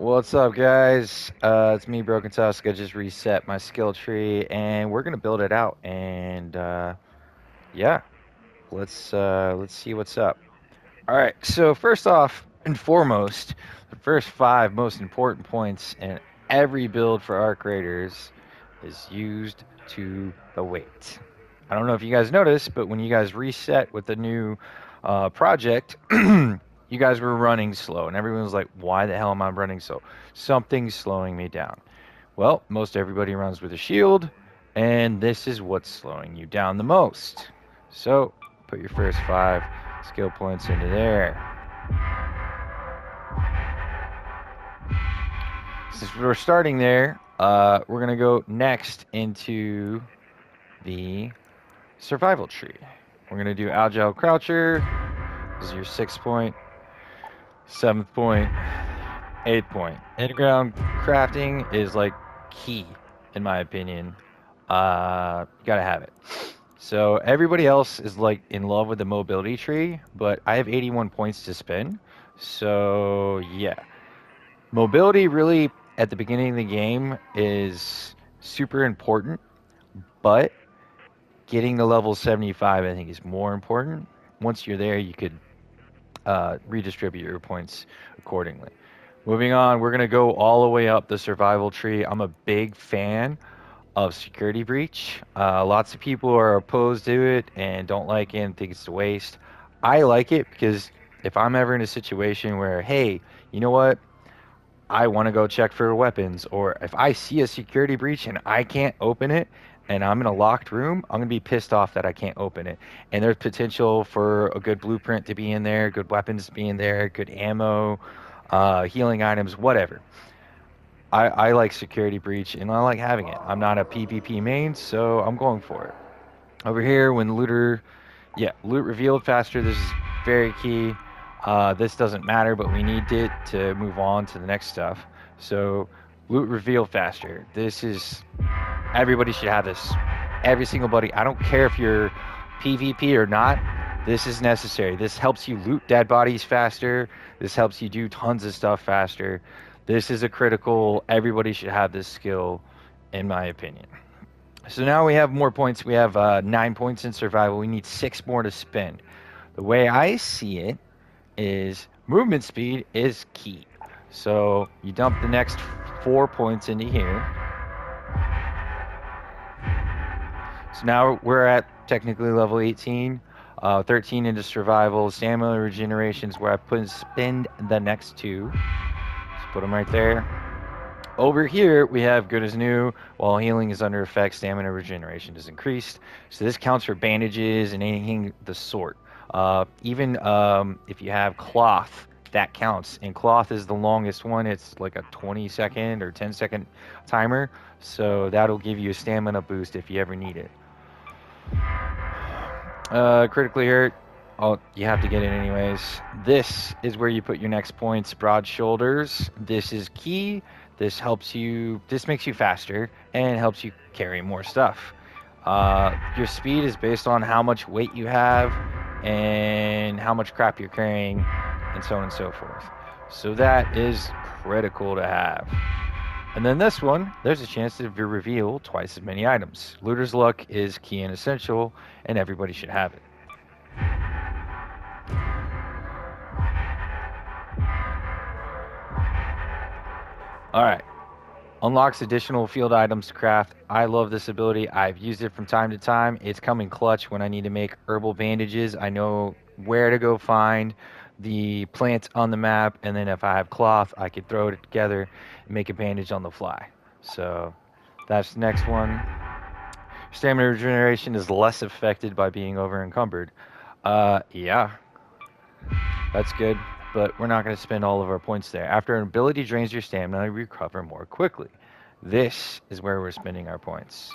What's up, guys? It's me, Broken Tusk. I just reset my skill tree, and we're gonna build it out. And yeah, let's see what's up. All right. So first off and foremost, the first five most important points in every build for Arc Raiders is used to the weight. I don't know if you guys noticed, but when you guys reset with the new project, you guys were running slow, and everyone was like, "Why the hell am I running slow? Something's slowing me down." Well, most everybody runs with a shield, and this is what's slowing you down the most. So put your first five skill points into there. Since we're starting there, we're gonna go next into the survival tree. We're gonna do Agile Croucher. This is your 6 point, 7th point, 8th point. Underground crafting is like key, in my opinion. You gotta have it. So everybody else is like in love with the mobility tree, but I have 81 points to spend. So yeah, mobility really at the beginning of the game is super important, but getting to level 75 I think is more important. Once you're there, you could redistribute your points accordingly. Moving on, we're going to go all the way up the survival tree. I'm a big fan of Security Breach. Lots of people are opposed to it and don't like it and think it's a waste. I like it because if I'm ever in a situation where, hey, you know what? I want to go check for weapons, or if I see a security breach and I can't open it and I'm in a locked room, I'm going to be pissed off that I can't open it. And there's potential for a good blueprint to be in there, good weapons to be in there, good ammo, healing items, whatever. I like security breach and I like having it. I'm not a PvP main, so I'm going for it. Over here, when looter, yeah, loot revealed faster. This is very key. This doesn't matter, but we need it to move on to the next stuff. So, loot reveal faster. This is everybody should have this. Every single buddy. I don't care if you're PvP or not. This is necessary. This helps you loot dead bodies faster. This helps you do tons of stuff faster. This is a critical. Everybody should have this skill, in my opinion. So now we have more points. We have 9 points in survival. We need six more to spend. The way I see it is movement speed is key. So you dump the next 4 points into here. So now we're at technically level 18. 13 into survival. Stamina regeneration is where I spend the next two. Just put them right there. Over here, we have good as new. While healing is under effect, stamina regeneration is increased. So this counts for bandages and anything the sort. Even if you have cloth, that counts. And cloth is the longest one. It's like a 20-second or 10-second timer. So that'll give you a stamina boost if you ever need it. Critically hurt. Oh, you have to get it anyways. This is where you put your next points. Broad shoulders. This is key. This helps you. This makes you faster and helps you carry more stuff. Your speed is based on how much weight you have and how much crap you're carrying, and so on and so forth. So that is critical to have. And then this one, there's a chance to reveal twice as many items. Looter's Luck is key and essential, and everybody should have it. All right. Unlocks additional field items to craft. I love this ability. I've used it from time to time. It's coming clutch when I need to make herbal bandages. I know where to go find the plants on the map, and then if I have cloth, I could throw it together and make a bandage on the fly. So that's the next one. Stamina regeneration is less affected by being over encumbered. Yeah, that's good, but we're not going to spend all of our points there. After an ability drains your stamina, you recover more quickly. This is where we're spending our points.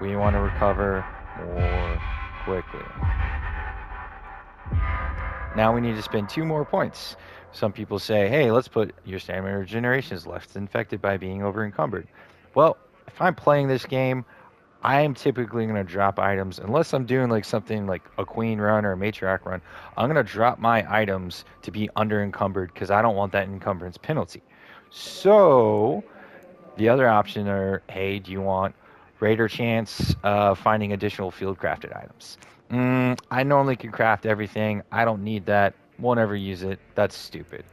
We want to recover more quickly. Now we need to spend 2 more points. Some people say, hey, let's put your stamina regeneration is less infected by being over encumbered. Well, if I'm playing this game, I am typically going to drop items unless I'm doing like something like a queen run or a matriarch run. I'm going to drop my items to be under encumbered because I don't want that encumbrance penalty. So the other option are, hey, do you want raider chance finding additional field crafted items? I normally can craft everything. I don't need that. Won't ever use it. That's stupid.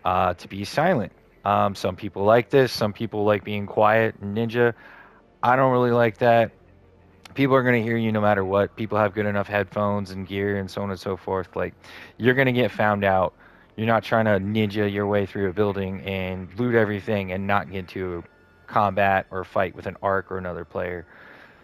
To be silent. Some people like this. Some people like being quiet. Ninja. I don't really like that. People are going to hear you no matter what. People have good enough headphones and gear and so on and so forth. Like, you're going to get found out. You're not trying to ninja your way through a building and loot everything and not get into combat or fight with an arc or another player.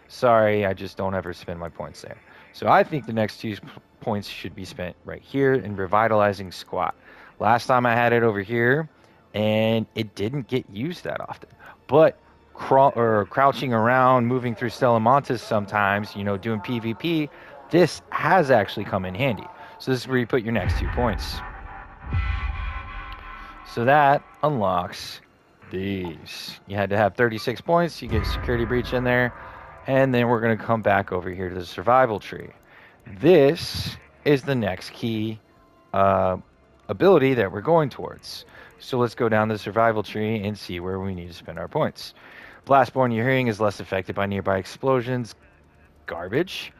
Sorry, I just don't ever spend my points there. So I think the next two points should be spent right here in revitalizing squat. Last time I had it over here, and it didn't get used that often. But crouching around, moving through Stellamontes sometimes, doing PvP, this has actually come in handy. So this is where you put your next 2 points. So that unlocks these. You had to have 36 points. You get security breach in there. And then we're going to come back over here to the survival tree. This is the next key ability that we're going towards. So let's go down the survival tree and see where we need to spend our points. Blastborn, your hearing is less affected by nearby explosions. Garbage.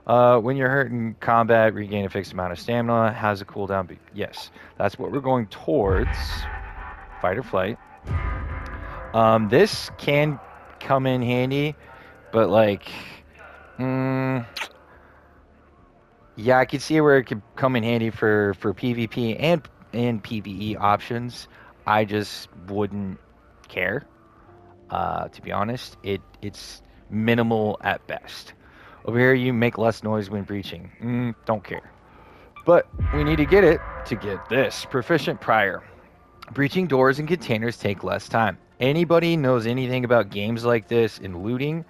When you're hurt in combat, regain a fixed amount of stamina. Has a cooldown. Yes, that's what we're going towards. Fight or flight. This can come in handy, but like, yeah, I can see where it could come in handy for PvP and PvE options. I just wouldn't care. To be honest, it's minimal at best. Over here, you make less noise when breaching. Don't care. But we need to get it to get this. Proficient Prior. Breaching doors and containers take less time. Anybody knows anything about games like this in looting?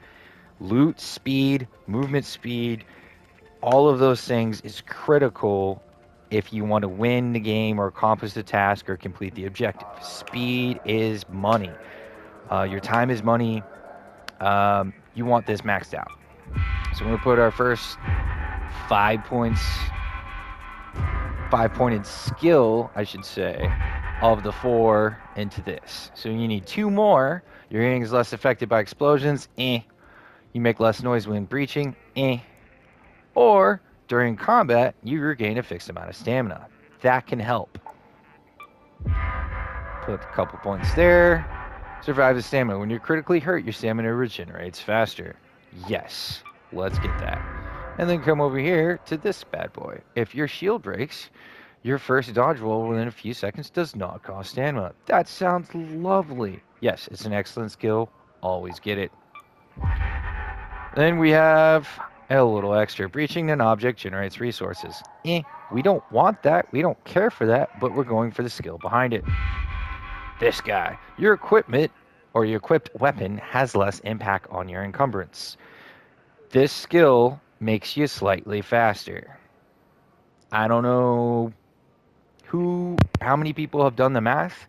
Loot speed, movement speed, all of those things is critical if you want to win the game or accomplish the task or complete the objective. Speed is money. Your time is money. You want this maxed out. So we're going to put our first 5 points, 5-pointed skill, I should say, of the 4 into this. So you need 2 more. Your hearing is less affected by explosions. You make less noise when breaching. Or during combat, you regain a fixed amount of stamina. That can help. Put a couple points there. Survive the stamina. When you're critically hurt, your stamina regenerates faster. Yes, let's get that. And then come over here to this bad boy. If your shield breaks, your first dodge roll within a few seconds does not cost stamina. That sounds lovely. Yes, it's an excellent skill. Always get it. Then we have a little extra. Breaching an object generates resources. We don't want that. We don't care for that, but we're going for the skill behind it. This guy. Your equipment or your equipped weapon has less impact on your encumbrance. This skill makes you slightly faster. I don't know how many people have done the math,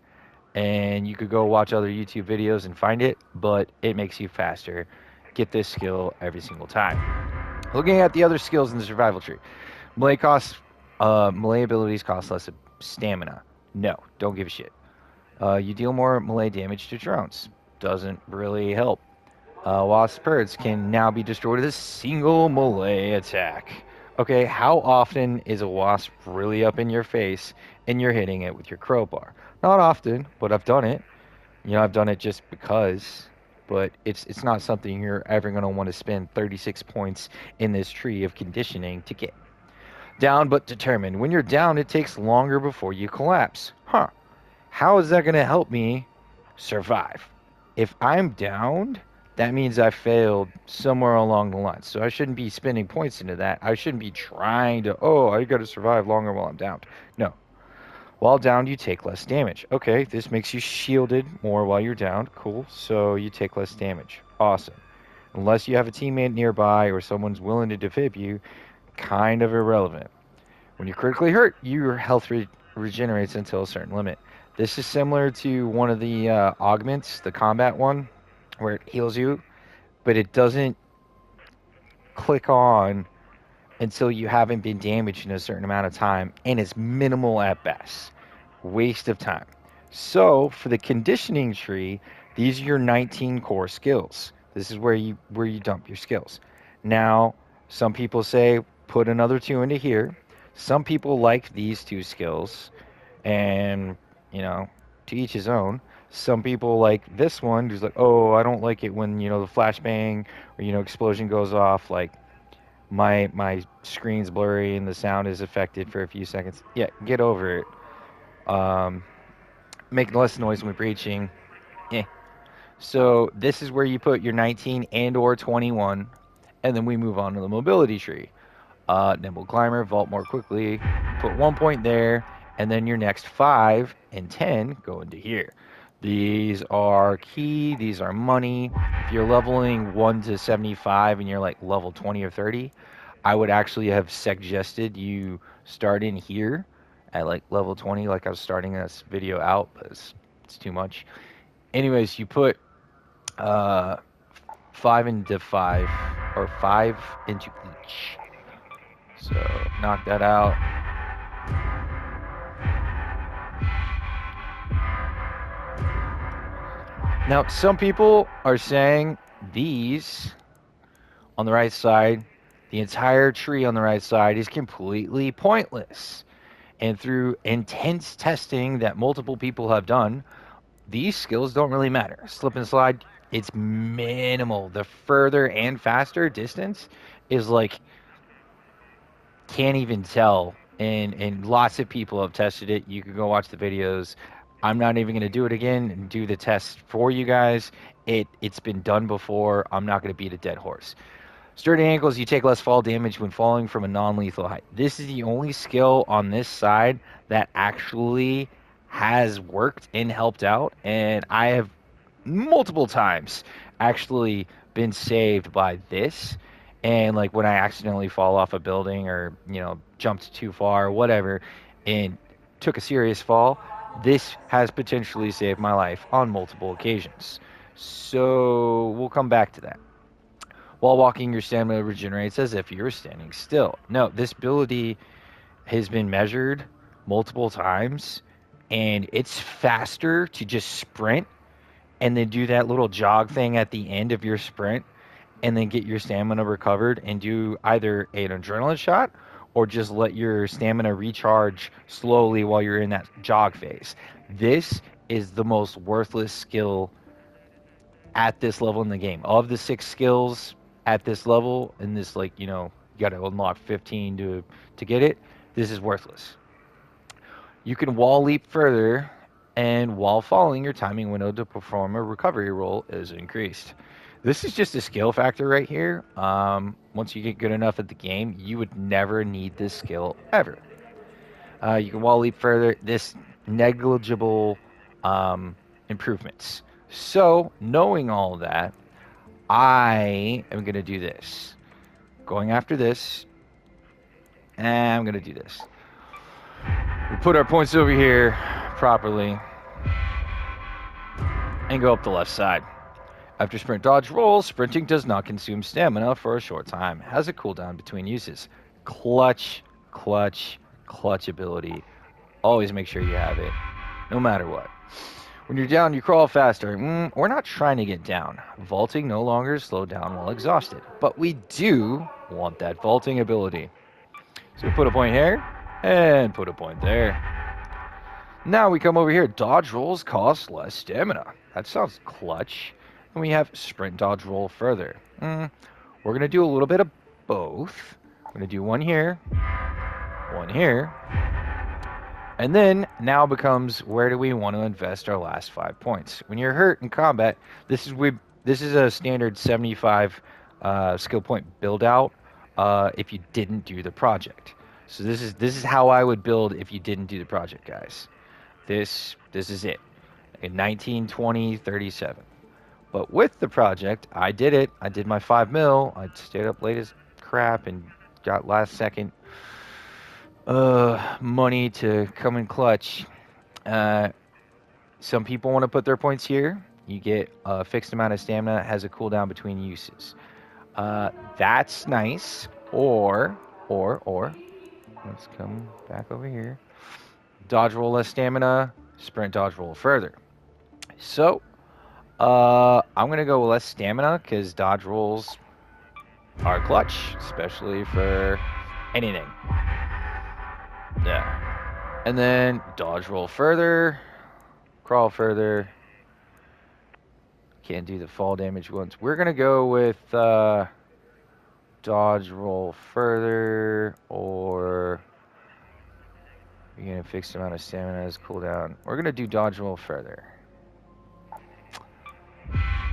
and you could go watch other YouTube videos and find it, but it makes you faster. Get this skill every single time. Looking at the other skills in the survival tree. Melee abilities cost less stamina. No, don't give a shit. You deal more melee damage to drones. Doesn't really help. Wasp birds can now be destroyed with a single melee attack. Okay, how often is a wasp really up in your face and you're hitting it with your crowbar? Not often, but I've done it. I've done it just because, but it's not something you're ever going to want to spend 36 points in this tree of conditioning to get. Down but determined. When you're down, it takes longer before you collapse. How is that going to help me survive? If I'm downed, that means I failed somewhere along the line. So I shouldn't be spending points into that. I shouldn't be trying to, I got to survive longer while I'm downed. No. While downed, you take less damage. Okay, this makes you shielded more while you're downed. Cool. So you take less damage. Awesome. Unless you have a teammate nearby or someone's willing to defib you, kind of irrelevant. When you're critically hurt, your health regenerates until a certain limit. This is similar to one of the augments, the combat one, where it heals you, but it doesn't click on until you haven't been damaged in a certain amount of time, and it's minimal at best. Waste of time. So for the conditioning tree, these are your 19 core skills. This is where you dump your skills. Now, some people say put another two into here. Some people like these two skills, and you know, to each his own. Some people like this one, who's like, oh, I don't like it when the flashbang or explosion goes off. Like my screen's blurry and the sound is affected for a few seconds. Yeah, get over it. Um, Making less noise when breaching. Eh. So this is where you put your 19 and or 21, and then we move on to the mobility tree. Nimble climber, vault more quickly. Put 1 point there, and then your next 5 and 10 go into here. These are key. These are money. If you're leveling 1 to 75 and you're like level 20 or 30, I would actually have suggested you start in here at like level 20, like I was starting this video out, but it's too much. Anyways, you put uh, 5 into 5, or 5 into each. So knock that out. Now, some people are saying these on the right side, the entire tree on the right side is completely pointless. And through intense testing that multiple people have done, these skills don't really matter. Slip and slide, it's minimal. The further and faster distance is like, can't even tell. And lots of people have tested it. You can go watch the videos. I'm not even going to do it again and do the test for you guys. It's been done before. I'm not going to beat a dead horse. Sturdy ankles, you take less fall damage when falling from a non-lethal height. This is the only skill on this side that actually has worked and helped out, and I have multiple times actually been saved by this. And like when I accidentally fall off a building or jumped too far or whatever and took a serious fall, this has potentially saved my life on multiple occasions. So we'll come back to that. While walking, your stamina regenerates as if you're standing still. No, this ability has been measured multiple times, and it's faster to just sprint and then do that little jog thing at the end of your sprint and then get your stamina recovered and do either an adrenaline shot or just let your stamina recharge slowly while you're in that jog phase. This is the most worthless skill at this level in the game. Of the 6 skills at this level, in this you got to unlock 15 to get it, this is worthless. You can wall leap further, and while falling, your timing window to perform a recovery roll is increased. This is just a skill factor right here. Once you get good enough at the game, you would never need this skill ever. You can wall leap further. This negligible improvements. So, knowing all that, I am going to do this. Going after this, and I'm going to do this. We put our points over here properly and go up the left side. After sprint dodge roll, sprinting does not consume stamina for a short time. Has a cooldown between uses. Clutch, clutch, clutch ability. Always make sure you have it, no matter what. When you're down, you crawl faster. We're not trying to get down. Vaulting no longer slow down while exhausted, but we do want that vaulting ability. So we put a point here and put a point there. Now we come over here. Dodge rolls cost less stamina. That sounds clutch. And we have sprint dodge roll further. We're going to do a little bit of both. I'm going to do one here, and then now becomes, where do we want to invest our last 5 points? When you're hurt in combat, this is a standard 75 skill point build out if you didn't do the project. So this is how I would build if you didn't do the project, guys. This is it. In 19, 20, 37. But with the project, I did it. I did my 5 mil. I stayed up late as crap and got last second money to come in clutch. Some people want to put their points here. You get a fixed amount of stamina, has a cooldown between uses. That's nice. Or, let's come back over here. Dodge roll less stamina, sprint dodge roll further. So, I'm gonna go less stamina because dodge rolls are clutch, especially for anything. Yeah. And then dodge roll further, crawl further. Can't do the fall damage once. We're gonna go with dodge roll further, or you're gonna fixed amount of stamina as cooldown. We're gonna do dodge roll further.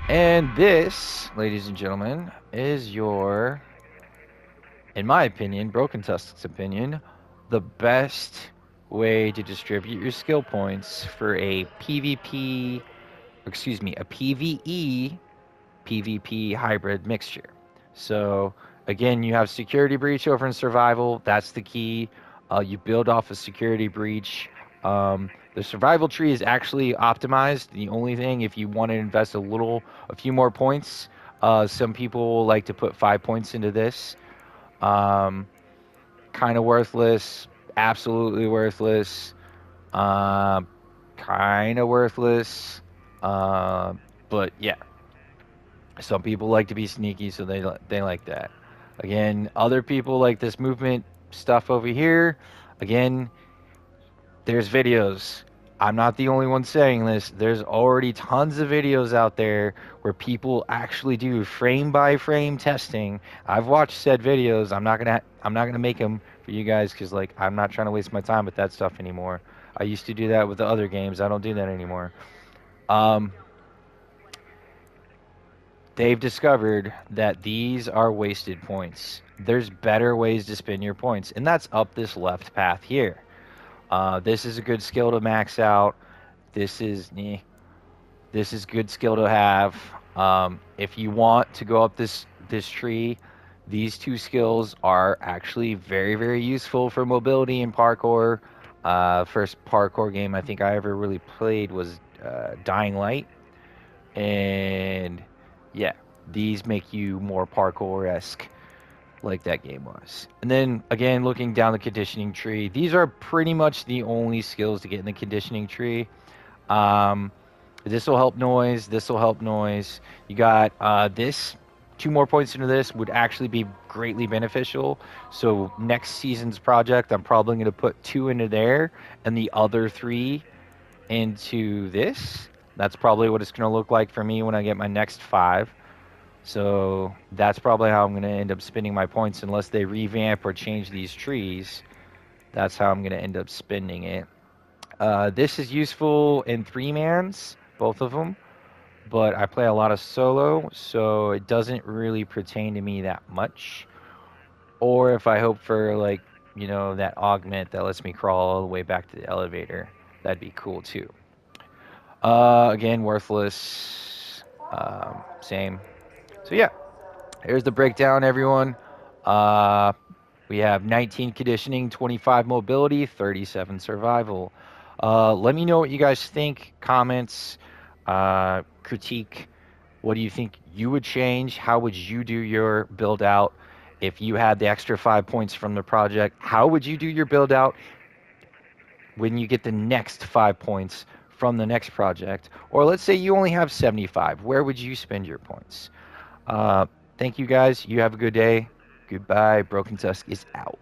And this, ladies and gentlemen, is your, in my opinion, Broken Tusk's opinion, the best way to distribute your skill points for a PvP, excuse me, a PvE PvP hybrid mixture. So again, you have security breach over in survival. That's the key. You build off a security breach. The survival tree is actually optimized. The only thing, if you want to invest a few more points, some people like to put 5 points into this. Kind of worthless, absolutely worthless, kind of worthless. But yeah, some people like to be sneaky, so they like that. Again, other people like this movement stuff over here. Again, there's videos. I'm not the only one saying this. There's already tons of videos out there where people actually do frame by frame testing. I've watched said videos. I'm not gonna make them for you guys because like I'm not trying to waste my time with that stuff anymore. I used to do that with the other games. I don't do that anymore. Um, they've discovered that these are wasted points. There's better ways to spend your points, and that's up this left path here. This is a good skill to max out. This is this is good skill to have. If you want to go up this tree, these two skills are actually very useful for mobility and parkour. First parkour game I think I ever really played was Dying Light, and yeah, these make you more parkour-esque like that game was. And then again, looking down the conditioning tree, these are pretty much the only skills to get in the conditioning tree. This will help noise. This will help noise. You got this. 2 more points into this would actually be greatly beneficial. So next season's project, I'm probably going to put 2 into there and the other 3 into this. That's probably what it's going to look like for me when I get my next 5. So that's probably how I'm going to end up spending my points unless they revamp or change these trees. That's how I'm going to end up spending it. This is useful in 3-mans, both of them, but I play a lot of solo, so it doesn't really pertain to me that much. Or if I hope for, like, you know, that augment that lets me crawl all the way back to the elevator, that'd be cool too. Again, worthless. Same. So yeah, here's the breakdown, everyone. We have 19 conditioning, 25 mobility, 37 survival. Let me know what you guys think. Comments, critique. What do you think you would change? How would you do your build out if you had the extra 5 points from the project? How would you do your build out when you get the next 5 points from the next project? Or let's say you only have 75. Where would you spend your points? Thank you guys. You have a good day. Goodbye. Broken Tusk is out.